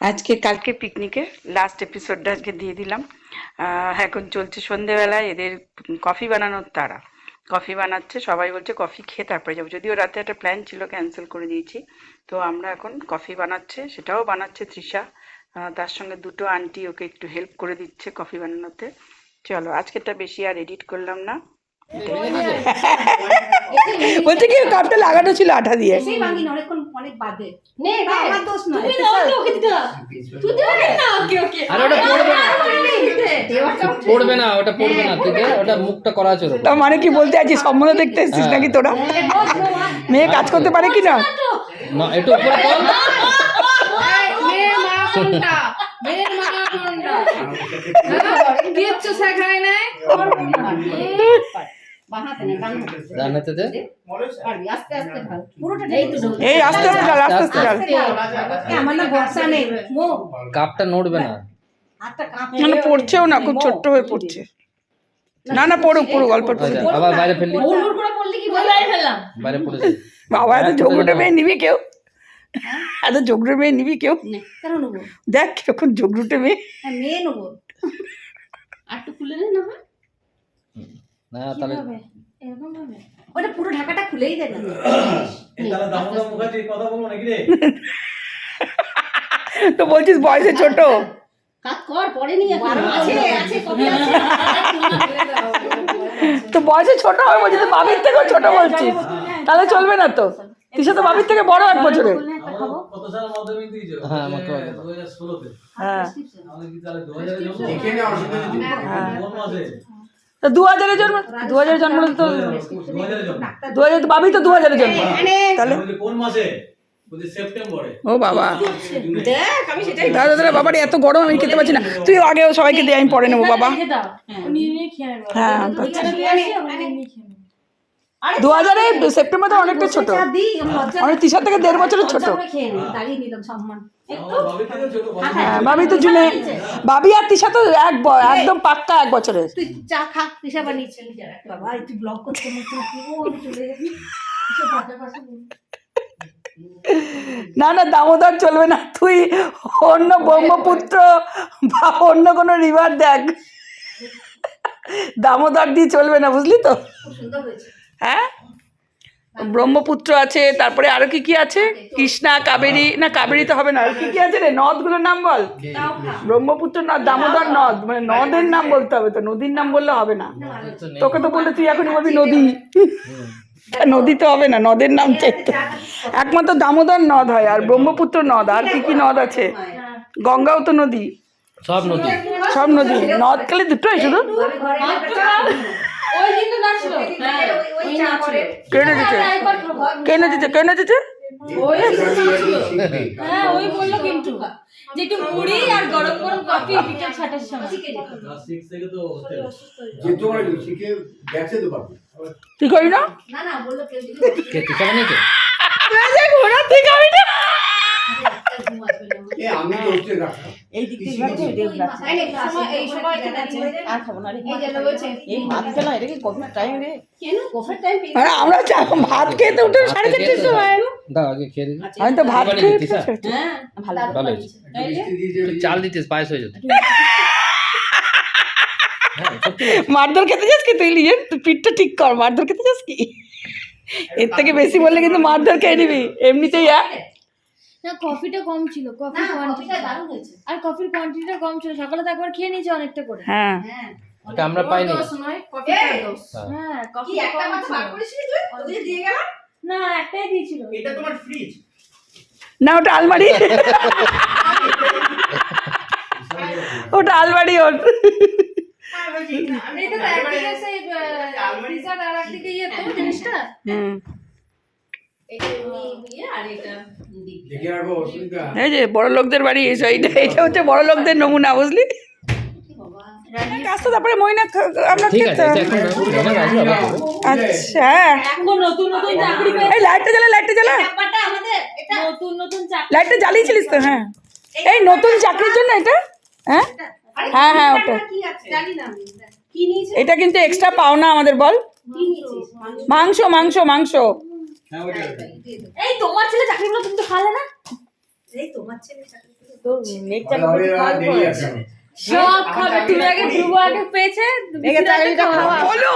আজকে কালকে পিকনিকে লাস্ট এপিসোডটা আজকে দিয়ে দিলাম। এখন চলছে সন্ধেবেলায় এদের কফি বানানোর তাড়া। কফি বানাচ্ছে, সবাই বলছে কফি খেয়ে তারপরে যাবো, যদিও রাতে একটা প্ল্যান ছিল, ক্যান্সেল করে দিয়েছি। তো আমরা এখন কফি বানাচ্ছে, সেটাও বানাচ্ছে তৃষা। তার সঙ্গে দুটো আন্টি ওকে একটু হেল্প করে দিচ্ছে কফি বানানোতে। চলো আজকেরটা বেশি আর এডিট করলাম না। বলছে কি কাপটা লাগানো ছিল আঠা দিয়ে। পড়বে না, ওটা পড়বে না, ঠিক আছে, ওটা মুখটা করা আছে। তার মানে কি বলতে আছিস, সম্বন্ধ দেখতে এসেছিস নাকি তোরা? মেয়ে কাজ করতে পারে কি না? না, একটু উপরে কর। জানাতে দে। এই আস্তে আস্তে ঢাল, আস্তে আস্তে ঢাল। কাপটা নড়বে না। মানে পড়ছেও না, খুব ছোট্ট হয়ে পড়ছে। না না, পড়ুক পড়ুক, অল্প পড়ুক। আবার বাইরে ফেললি, বাইরে পড়েছে। বাবা এত ঝগড়ুটে মেয়ে নিবি কেউ? এত ঝগড়ুটে মেয়ে নিবি কেউ? দেখ কিরকম ঝগড়ুটে মেয়ে। না তাহলে ওটা পুরো ঢাকাটা খুলেই দেবে। তো বলছিস বয়সে ছোট? তো বয়সে ছোট হবে বলছিস, তো বাবির থেকেও ছোট বলছিস, তাহলে চলবে না তো। তৃষা তো বাবির থেকে বড় 1 বছরে। হ্যাঁ আমাকে হ্যাঁ তো 2000-এ জন্ম, 2000-এ জন্ম হলে তো 2000, বাবি তো 2000-এ জন্ম, তাহলে কোন মাসে? সেপ্টেম্বরে। ও বাবা, দাদা দাদা বাবারে এত গরম, আমি খেতে পারছি না। তুই আগেও সবাইকে দে, আমি পরে নেবো বাবা। হ্যাঁ 2000-এ সেপ্টেম্বর তো অনেকটা ছোট, অনেক তৃষার থেকে 1.5 বছরের ছোট। হ্যাঁ বাবি তো জুনে, বাবি আর তৃষা তো একদম পাক্কা 1 বছরের। তুই চা খা, তৃষা বানিয়েছে। বাবা তুই ব্লগ করতে চলে যাবি। না না, দামোদর চলবে না, তুই অন্য ব্রহ্মপুত্র বা অন্য কোনো রিভার দেখ, দামোদর দিয়ে চলবে না, বুঝলি তো? হ্যাঁ ব্রহ্মপুত্র আছে, তারপরে আরো কি কি আছে, কৃষ্ণা, কাবেরী, না কাবেরী তো হবে না, আর কি কি আছে রে, নদগুলোর নাম বল। ব্রহ্মপুত্র নদ, দামোদর নদ, মানে নদের নাম বলতে হবে তো, নদীর নাম বললে হবে না। তোকে তো বললে তুই এখনই বলবি নদী, নদী তো হবে না, নদের নাম চাইতে। একমাত্র দামোদর নদ হয়, আর ব্রহ্মপুত্র নদ, আর কি কি নদ আছে, গঙ্গাও তো নদী, সব নদী, সব নদী। নদ কালে দুটোই শুধু। কে নেচেছে, কে নেচেছে, কে নেচেছে? তুই করি না? কে টিকা বানিয়েছে? ঘোড়া তুই খাবি না? আমরা ভাত খেয়ে তো উঠে 4:30-এর সময়। দাও আগে খেয়ে দিই। আমি তো ভাত খেয়ে উঠে ভালো হয়েছে। চাল দিতিস, পায়েস হয়ে যেত। মারধর খেতে যাস কি তুই? নিজের পিঠটা ঠিক কর, মারধর খেতে যাস কি? এর থেকে বেশি বললে কিন্তু মারধর খেয়ে নিবি এমনিতেই। না কফিটা কম ছিল, কফির কোয়ান্টিটি দারুণ হয়েছে, আর কফির কোয়ান্টিটিটা কম ছিল, সকালে তো একবার খেয়ে নিয়েছি অনেকটা করে। হ্যাঁ এটা আমরা পাইনি। হ্যাঁ কফি একটা মাত্র বার করেছিস তুই, ওদের দিয়ে গেলাম না, একটাই দিয়েছিল। এটা তোমার ফ্রিজ না, ওটা আলমারি, ওটা আলমারি ওর। এটা তো একদিকে সেই ফ্রিজার আর একদিকে ইয়ে তো জিনিসটা। এই যে বড় লোকদের বাড়ি এসো, এটা হচ্ছে বড় লোকদের নমুনা, বুঝলি? কাজটা তারপরে মইনা আমরা ঠিক আছে, খেতে। এটা এখন আচ্ছা এখন নতুন নতুন চাকরি পেয়ে, এই লাইটটা জ্বালা, লাইটটা জ্বালা, ব্যাপারটা আমাদের এটা নতুন নতুন চাকরি। লাইটটা জ্বালিয়েছিলিস তো? হ্যাঁ এই নতুন চাকরির জন্য এটা। হ্যাঁ হ্যাঁ হ্যাঁ ওটা, কি আছে জানি না আমি। কি নিয়েছে? এটা কিন্তু এক্সট্রা পাওনা আমাদের। বল, কি নিয়েছিস? মাংস মাংস মাংস। এই তোমার ছেলে চাকরিগুলো তুমি তো খালে না? এই তোমার ছেলে চাকরি করে তোর মেঘ চাকরি হবে করতে আর পারবো? দেরি আছে। সব খাবে, তুমি আগে ধ্রুব আগে পেয়েছে, চাকরিটা খাওয়া। বলো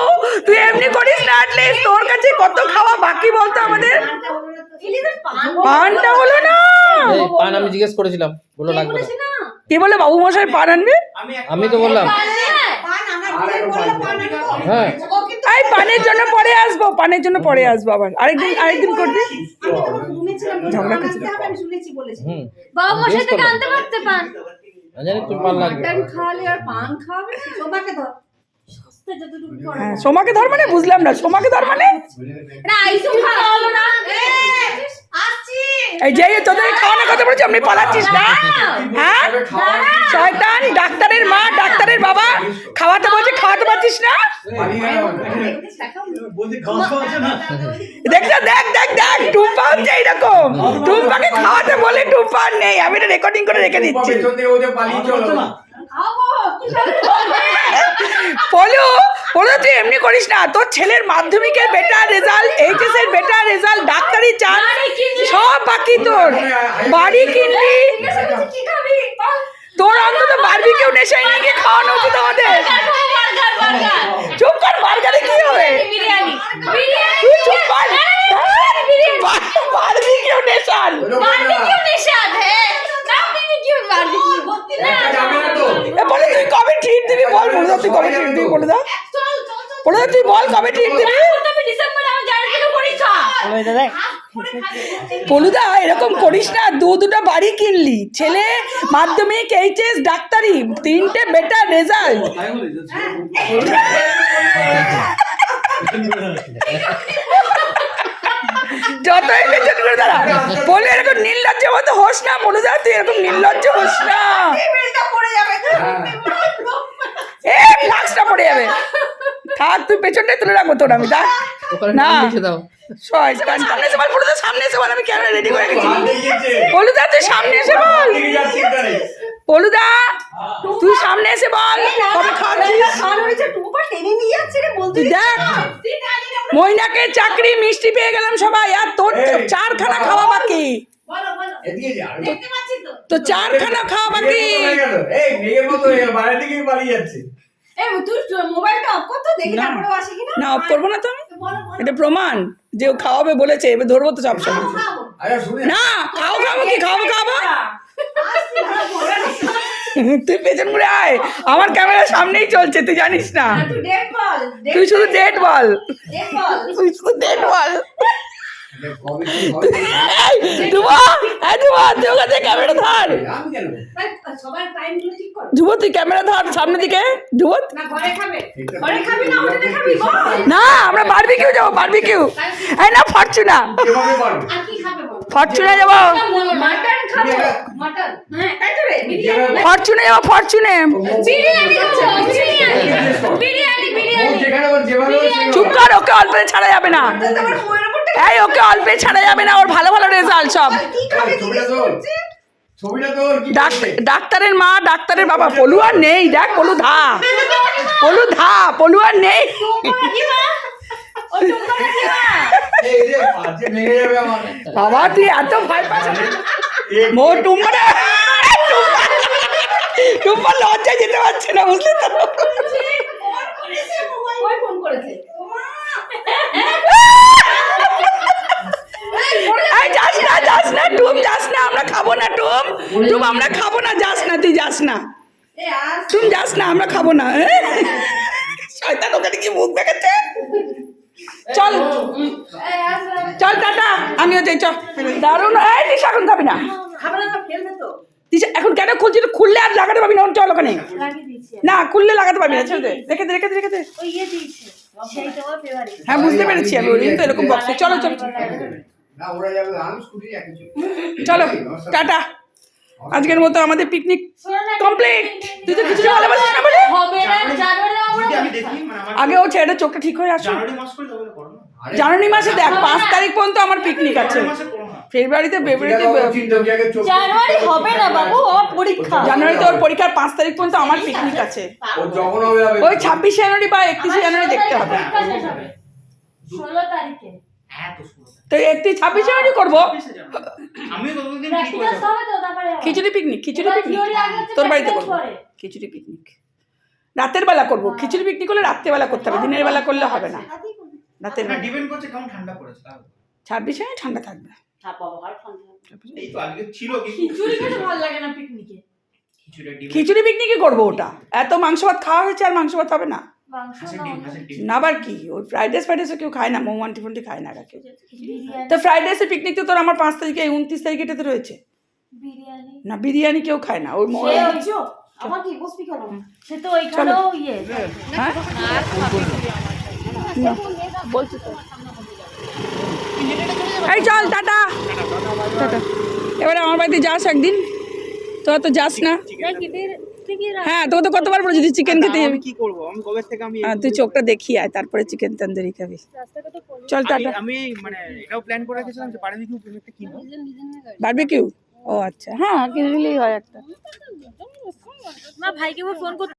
তুই এমনি করিস না, অ্যাটলিস্ট তোর কাছে কত খাওয়া বাকি বলতো আমাদের। পানটা হলো না তো। ইলিশের পান পানটা হলো না। এই পান আমি জিজ্ঞেস করেছিলাম, বললো লাগবে না। বলেছে না কে বলে বাবু মশাই পান আনবে? আমি তো বললাম পান আমরা বিয়ে করলে পান আনবো হ্যাঁ। ও কিন্তু এই পানের জন্য পরে আসবো, পানের জন্য পরে আসবো আবার আরেকদিন করবি। আমি তখন ঘুমিয়েছিলাম ঝগড়া পান করছিস? আনতে হবে, আমি শুনেছি বলেছি হুম বাবা মশাই জিজ্ঞেস থেকে করলাম। আনতে পারতে পান। না জানি তুমি পান লাগবে। মাটন খাওয়ালে আর পান খাওয়াবে না সোমাকে ধর সস্তা যতটুকু পড়ে হ্যাঁ, সোমাকে ধর মানে বুঝলাম না, সোমাকে ধর মানে না আইসক্রিম খাওয়া হলো না। আসছি এই যে তোদের খাওয়ানোর কথা বলছি, আপনি পালাচ্ছিস না? হ্যাঁ শয়তান, ডাক্তারের মা ডাক্তারের বাবা, খাওয়াতে বলছে খাওয়াতে পারছিস না? বলছি ঘাস খাওয়াচ্ছে না। দেখছো, দেখ দেখ দেখ টুম্পা হচ্ছে এইরকম, টুম্পাকে খাওয়াতে বলে টুম্পা আর নেই। আমি এটা রেকর্ডিং করে রেখে দিচ্ছি। পেছন থেকে ওদের পালিয়ে চলো। খাবো বলো বলো তুই এমনি করিস না, তোর ছেলের মাধ্যমিকের বেটার রেজাল্ট, এইচএস এর বেটার রেজাল্ট, ডাক্তারি চান্স সব বাকি তোর। বাড়ি কিনলি, কি খাবি বল তোর অন্তত বারবিকিউ নেশায় নিয়ে গিয়ে খাওয়ানো উচিত আমাদের। চুপ কর, বার্গারে কি হবে? বিরিয়ানি তুই চুপ কর। Barbecue nation. বারবিকিউ নিষাদ হ্যাঁ, না বারবিকিউ একটা যাবে না তো। এ বলে তুই কবে ট্রিট দিবি বল, বলে দাও তুই কবে ট্রিট দিবি বলে দাও, বলে দাও তুই বল কবে ট্রিট দিবি। আমি ডিসেম্বরে আমার জানার জন্য পরীক্ষা। পলুদা এরকম করিস না, দুটো বাড়ি কিনলি, ছেলে মাধ্যমিক এইচএস ডাক্তারি, তিনটে বেটার রেজাল্ট। তাই বলে যে যতই পেছন করে দাঁড়া বলে, এরকম নির্লজ্জ মতো হোস না পলুদা, তুই এরকম নির্লজ্জ হোস না। টেবিলটা পড়ে যাবে এ ফ্লাক্সটা পড়ে যাবে, থাক তুই পেছনটাই তুলে রাখবো তোর, আমি থাক ওখানে না। নাম লিখে দাও। শয়তান, সামনে এসে বল পলুদা, সামনে এসে বল, আমি ক্যামেরা রেডি করে রেখেছি। হাত দেখিয়েছে। পলুদা তুই সামনে এসে বল, দিকে যাচ্ছি এখানে। পলুদা তুই সামনে এসে বল কবে খাচ্ছিস। খান হয়েছে টুপা টেনে নিয়ে যাচ্ছে রে বলতে তুই দেখ, মইনাকে চাকরি, মিষ্টি পেয়ে গেলাম সবাই, আর তোর এই, 4খানা খাওয়া বাকি, বলো বলো এদিকে যা। দেখতে পাচ্ছি তো তো 4খানা খাওয়া বাকি। মেঘের মতো হয়ে গেল। এই মেঘের মতো হয়ে গেল, বাইরের দিকেই পালিয়ে যাচ্ছে। এই তুই মোবাইলটা অফ কর তো দেখি তারপরে আসে কিনা না অফ করবো না তো আমি, বলো বলো এটা প্রমাণ যে ও খাওয়াবে বলেছে, এবার ধরবো তো সব সময়। খাবো আরে শুনে না খাবো কি খাবো খাবো। আসছি ভালো বলে তুই পেছন ঘুরে আয়, আমার ক্যামেরার সামনেই চলছে, তুই জানিস না। তুই ডেট বল তুই শুধু ডেট বল, ডেট বল তুই শুধু ডেট বল। কবে কি হবে? এই ধুবা, তুই ওখানে ক্যামেরা ধর। আমি কেন? সবার টাইম গুলো ঠিক কর ধুবো তুই ক্যামেরা ধর সামনের দিকে, ধুবো। না ঘরে খাবে ঘরে খাবি না হোটেলে খাবি বল না আমরা বারবিকিউ যাবো, বারবিকিউ। এই না ফরচুনা, কিভাবে পারবে? আর কি খাবে বল ফরচুনে যাবো, মাটন খাবো মাটন হ্যাঁ তাই তো রে বিরিয়ানি ফরচুনে যাবো, ফরচুনে। বিরিয়ানি খাবো, বিরিয়ানি ও যেখানে ওর যেভাবে ওর সেভাবে। চুপ কর, ওকে অল্পে ছাড়া যাবে না। তোমার বইয়ের উপরটা এই ওকে অল্পে ছাড়া যাবে না, ওর ভালো ভালো রেজাল্ট সব। কি খাবে এই ছবিটা তোর। ছবিটা তোর কি করছে? ডাক্তারের মা ডাক্তারের বাবা, পলু আর নেই, দেখ পলু ধা, পলু আর নেই। এই রে পাঁচে ভেঙে যাবে আমার। বাবা তুই এত ভয় পাচ্ছ, এক- মো টুম্পা টুম্পা লজ্জায় যেতে পারছে না, বুঝলি তো। ওই ফোন করেছে এই যাস না টুম, যাস না, আমরা খাবো না টুম, আমরা খাবো না, যাস না তুই, যাস না এই আজ টুম, যাস না, আমরা খাবো না। শয়তান ওখানে কি মুখ দেখাচ্ছে। চল এই আজ চল টাটা, আমিও যাই, চল। দারুণ, এই দিশা এখন খাবি না, খাবে না ফেলবে তো দিশা এখন কেন খুলছি, তো খুললে আর লাগাতে পারবি না, চল ওখানে। লাগিয়ে দিয়েছি না খুললে লাগাতে পারবি না, চল দে, রেখে দে। ওই ইয়ে দিয়েছে সেই তোমার ফেভারিট হ্যাঁ বুঝতে পেরেছি আমি, ওই দিন তো এরকম বক্সে। চলো না ওরা যাবে আমি স্কুটি রাখেছি। চলো টাটা, আজকের মতো আমাদের পিকনিক কমপ্লিট। তুই তো কিছু ভালোবাসিস না বলে হবে না জানুয়ারি আমরা আমি দেখি মানে আমার আগে ও ছেলেটা চোখটা ঠিক হয়ে আসুন। জানুয়ারি মাস করে তবে করো না। আরে জানুয়ারি মাসে দেখ 5 তারিখ পর্যন্ত আমার পিকনিক আছে, জানুয়ারি মাসে করো না। ফেব্রুয়ারিতে চিন্তা আগে চোখ। জানুয়ারি হবে না বাবু, আমার পরীক্ষা। জানুয়ারিতে ওর পরীক্ষার 5 তারিখ পর্যন্ত আমার পিকনিক আছে। ও যখন হবে হবে। ওই 26 জানুয়ারি বা 31 জানুয়ারি দেখতে হবে। পরীক্ষা শেষ হবে 16 তারিখে। হ্যাঁ তো শুনো তো 31-26 জানুয়ারি করবো। আমিও ততদিন ঠিক প্র্যাকটিক্যাল করে হবে তো তারপরে হবে। খিচুড়ি পিকনিক, খিচুড়ি এবার পিকনিক theory আগে হচ্ছে, তোর বাড়িতে practical করবো। পরে। খিচুড়ি পিকনিক রাতের বেলা করবো। খিচুড়ি পিকনিক করলে রাত্রেবেলা করতে হবে, দিনের বেলা করলে হবে না। রাতের না বেলা ডিপেন্ড করছে কেমন ঠান্ডা পড়েছে তাও। 26 ঠান্ডা থাকবে। হ্যাঁ বাবা আর ঠান্ডা। এই তো আজকে ছিল কি খিচুড়ি খেতে ভালো লাগে না পিকনিকে। খিচুড়ি ডিম খিচুড়ি পিকনিকই করবো ওটা। এত মাংস ভাত খাওয়া হয়েছে আর মাংস ভাত হবে না। মাংস হাঁসের না ডিম হলে হাঁসের ডিম না আবার কি ওই ফ্রাইড রাইস কেউ খায় না, মোমো আন্টি ফন্টি খায় না কেউ। বিরিয়ানি তো ফ্রাইড রাইসের পিকনিক তো তোর আমার 5 তারিখে 29 তারিখে এটাতে রয়েছে বিরিয়ানি না। বিরিয়ানি কেউ খায় না ওই সে হইছো আমার কি বসবি কেন? সে তো ওইখানেও ইয়ে হ্যাঁ বলছি তো। এই চল টাটা টাটা। এবারে আমার বাড়িতে যাস একদিন, তোরা তো যাস না। হ্যাঁ তোকে তো কতবার বলেছি তুই চিকেন খেতে যাবি। কি করব আমি কবে থেকে আমি হ্যাঁ তুই চোখটা দেখিয়ে আয়, তারপরে চিকেন তন্দুরি খাবি। চল টাটা। আমি মানে এটাও প্ল্যান করে রেখেছিলাম যে বারবিকিউ একটা কিনবো। বারবিকিউ, ও আচ্ছা, হ্যাঁ কিনে নিলেই হয় একটা। না ভাইকে ফোন করতে